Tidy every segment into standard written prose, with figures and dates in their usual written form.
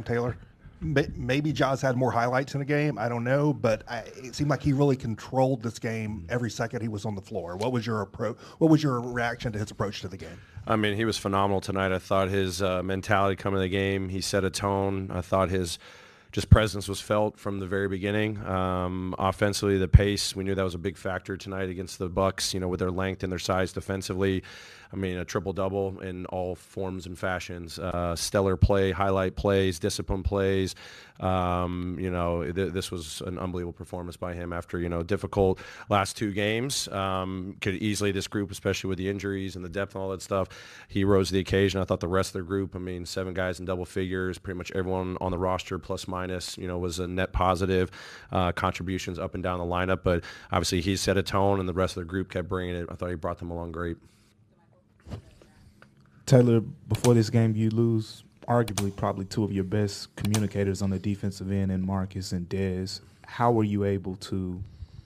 Taylor. Maybe Jaws had more highlights in the game. I don't know, but it seemed like he really controlled this game every second he was on the floor. What was your approach? What was your reaction to his approach to the game? I mean, he was phenomenal tonight. I thought his mentality coming to the game, he set a tone. I thought his just presence was felt from the very beginning. Offensively, the pace, we knew that was a big factor tonight against the Bucks, with their length and their size defensively. I mean, a triple-double in all forms and fashions. Stellar play, highlight plays, discipline plays. This was an unbelievable performance by him after, difficult last two games. Could easily, this group, especially with the injuries and the depth and all that stuff, he rose to the occasion. I thought the rest of the group, 7 guys in double figures, pretty much everyone on the roster, plus minus, was a net positive. Contributions up and down the lineup. But obviously he set a tone and the rest of the group kept bringing it. I thought he brought them along great. Taylor, before this game, you lose arguably probably 2 of your best communicators on the defensive end in Marcus and Dez. How were you able to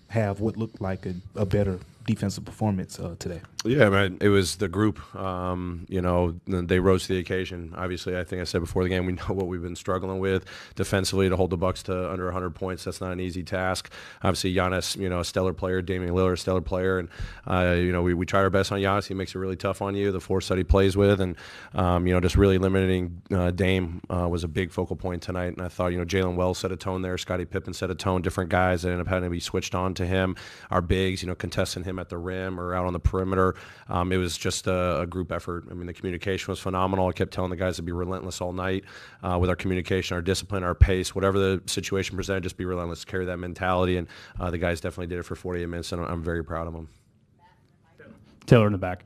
have what looked like a better defensive performance today? Yeah, man, it was the group. They rose to the occasion. Obviously, I think I said before the game, we know what we've been struggling with defensively to hold the Bucks to under 100 points. That's not an easy task. Obviously, Giannis, a stellar player. Damian Lillard, a stellar player. And, we try our best on Giannis. He makes it really tough on you, the force that he plays with. And, just really limiting Dame was a big focal point tonight. And I thought, Jalen Wells set a tone there. Scottie Pippen set a tone. Different guys that ended up having to be switched on to him. Our bigs, contesting him at the rim or out on the perimeter. It was just a group effort. The communication was phenomenal. I kept telling the guys to be relentless all night with our communication, our discipline, our pace, whatever the situation presented, just be relentless, carry that mentality. And the guys definitely did it for 48 minutes, and I'm very proud of them. Taylor in the back.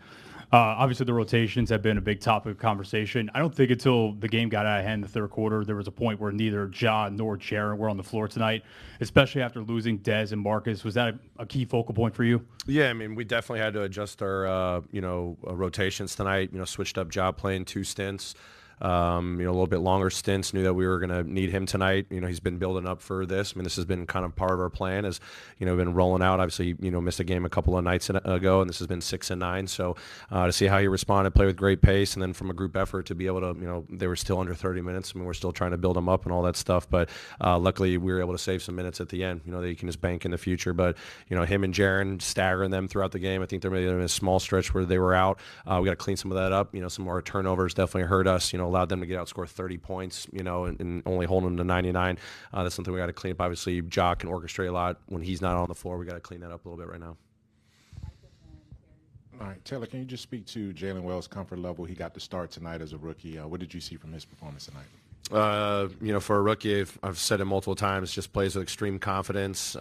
Obviously, the rotations have been a big topic of conversation. I don't think until the game got out of hand in the third quarter, there was a point where neither Ja nor Jaren were on the floor tonight, especially after losing Dez and Marcus. Was that a key focal point for you? Yeah, we definitely had to adjust our, rotations tonight. Switched up Ja playing 2 stints. A little bit longer stints, knew that we were going to need him tonight. He's been building up for this. This has been kind of part of our plan as, been rolling out. Obviously, missed a game a couple of nights ago, and this has been 6 and 9. So to see how he responded, play with great pace, and then from a group effort to be able to, they were still under 30 minutes. We're still trying to build them up and all that stuff. But luckily, we were able to save some minutes at the end, that you can just bank in the future. But, him and Jaren staggering them throughout the game. I think there may have been a small stretch where they were out. We got to clean some of that up. Some of our turnovers definitely hurt us, allowed them to get outscored 30 points, and only holding them to 99. That's something we got to clean up. Obviously, Ja can orchestrate a lot. When he's not on the floor, we got to clean that up a little bit right now. All right, Taylor, can you just speak to Jalen Wells' comfort level? He got the start tonight as a rookie. What did you see from his performance tonight? For a rookie, I've said it multiple times, just plays with extreme confidence.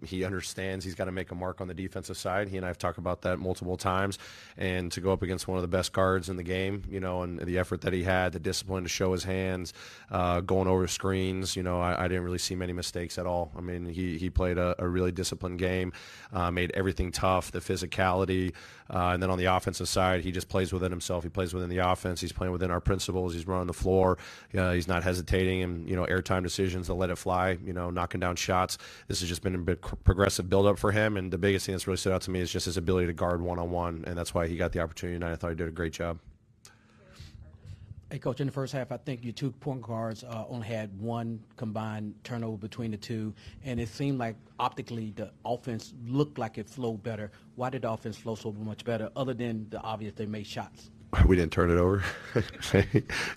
He understands he's got to make a mark on the defensive side. He and I have talked about that multiple times. And to go up against one of the best guards in the game, and the effort that he had, the discipline to show his hands, going over screens, I didn't really see many mistakes at all. He played a really disciplined game, made everything tough, the physicality. And then on the offensive side, he just plays within himself. He plays within the offense. He's playing within our principles. He's running the floor. He's not hesitating and, airtime decisions to let it fly, knocking down shots. This has just been a bit progressive buildup for him. And the biggest thing that's really stood out to me is just his ability to guard one-on-one. And that's why he got the opportunity tonight. I thought he did a great job. Hey, Coach, in the first half, I think your 2 point guards only had 1 combined turnover between the 2, and it seemed like optically the offense looked like it flowed better. Why did the offense flow so much better, other than the obvious they made shots? We didn't turn it over.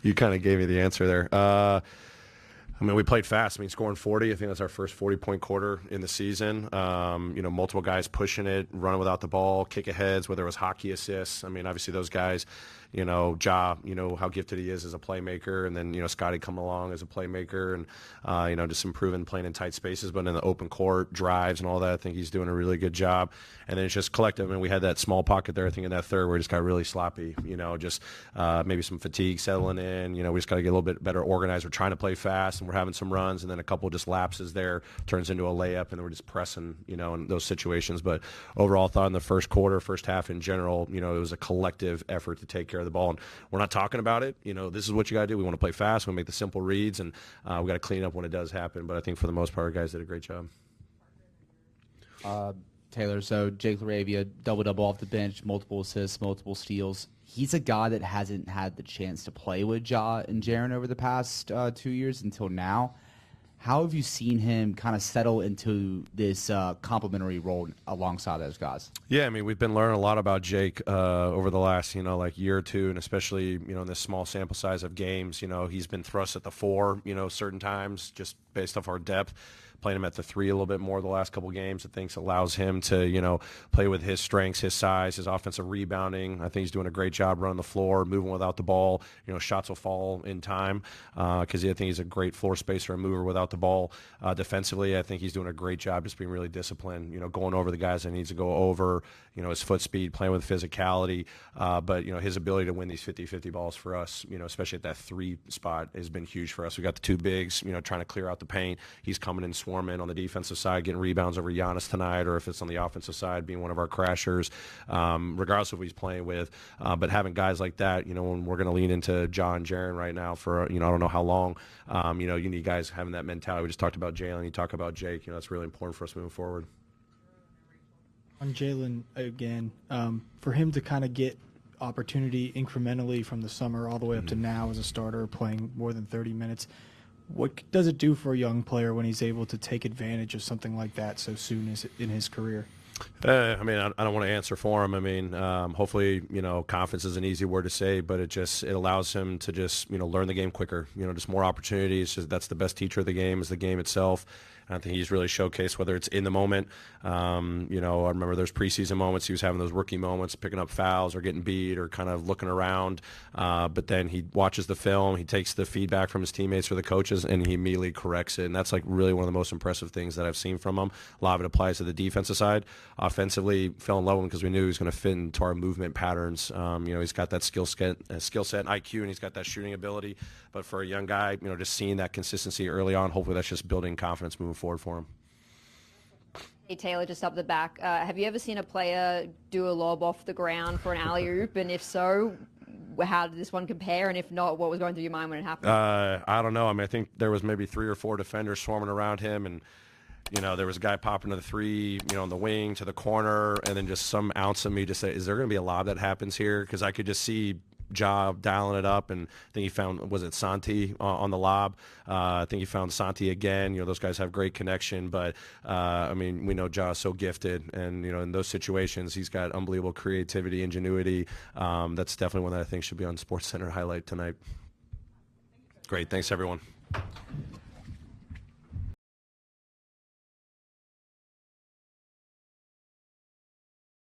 You kind of gave me the answer there. We played fast. Scoring 40, I think that's our first 40-point quarter in the season. Multiple guys pushing it, running without the ball, kick aheads, whether it was hockey assists. Obviously those guys, Ja, how gifted he is as a playmaker, and then, Scottie coming along as a playmaker and, just improving playing in tight spaces, but in the open court, drives and all that. I think he's doing a really good job. And then it's just collective. We had that small pocket there, I think, in that third where it just got really sloppy, maybe some fatigue settling in. We just got to get a little bit better organized. We're trying to play fast, and we're having some runs, and then a couple just lapses there, turns into a layup, and then we're just pressing, in those situations. But overall, I thought in the first quarter, first half in general, it was a collective effort to take care of the ball. And we're not talking about it. This is what you got to do. We want to play fast. We want to make the simple reads, and we got to clean up when it does happen. But I think for the most part, our guys did a great job. Taylor. So Jake LaRavia, double-double off the bench, multiple assists, multiple steals. He's a guy that hasn't had the chance to play with Ja and Jaren over the past 2 years until now. How have you seen him kind of settle into this complementary role alongside those guys? Yeah, I mean, we've been learning a lot about Jake over the last, year or two, and especially, in this small sample size of games. He's been thrust at the 4, certain times just based off our depth. Playing him at the 3 a little bit more the last couple games, I think allows him to, play with his strengths, his size, his offensive rebounding. I think he's doing a great job running the floor, moving without the ball. Shots will fall in time because I think he's a great floor spacer and mover without the ball. Defensively, I think he's doing a great job just being really disciplined, going over the guys that needs to go over, his foot speed, playing with physicality. But, his ability to win these 50-50 balls for us, especially at that 3 spot, has been huge for us. We got the 2 bigs, trying to clear out the paint. He's coming in swarming on the defensive side, getting rebounds over Giannis tonight, or if it's on the offensive side, being one of our crashers, regardless of who he's playing with. But having guys like that, when we're going to lean into Ja and Jaren right now for, I don't know how long, you need guys having that mentality. We just talked about Jalen, you talk about Jake, that's really important for us moving forward. On Jalen again, for him to kind of get opportunity incrementally from the summer all the way up to now as a starter, playing more than 30 minutes, what does it do for a young player when he's able to take advantage of something like that so soon in his career? I don't want to answer for him. Hopefully, confidence is an easy word to say, but it allows him to just, learn the game quicker. Just more opportunities. That's the best teacher of the game, is the game itself. And I think he's really showcased, whether it's in the moment. I remember there's preseason moments. He was having those rookie moments, picking up fouls or getting beat or kind of looking around. But then he watches the film. He takes the feedback from his teammates or the coaches, and he immediately corrects it. And that's really one of the most impressive things that I've seen from him. A lot of it applies to the defensive side. Offensively, fell in love with him because we knew he was going to fit into our movement patterns. He's got that skill set and IQ, and he's got that shooting ability. But for a young guy, just seeing that consistency early on, hopefully that's just building confidence moving forward for him. Hey, Taylor, just up the back. Have you ever seen a player do a lob off the ground for an alley-oop? And if so, how did this one compare? And if not, what was going through your mind when it happened? I don't know. I think there was maybe 3 or 4 defenders swarming around him, and there was a guy popping to the 3, on the wing to the corner, and then just some ounce of me just said, is there going to be a lob that happens here? Because I could just see Ja dialing it up, and I think he found, was it Santi on the lob? I think he found Santi again. Those guys have great connection, but we know Ja is so gifted, and in those situations he's got unbelievable creativity, ingenuity. That's definitely one that I think should be on SportsCenter highlight tonight. Great, thanks everyone.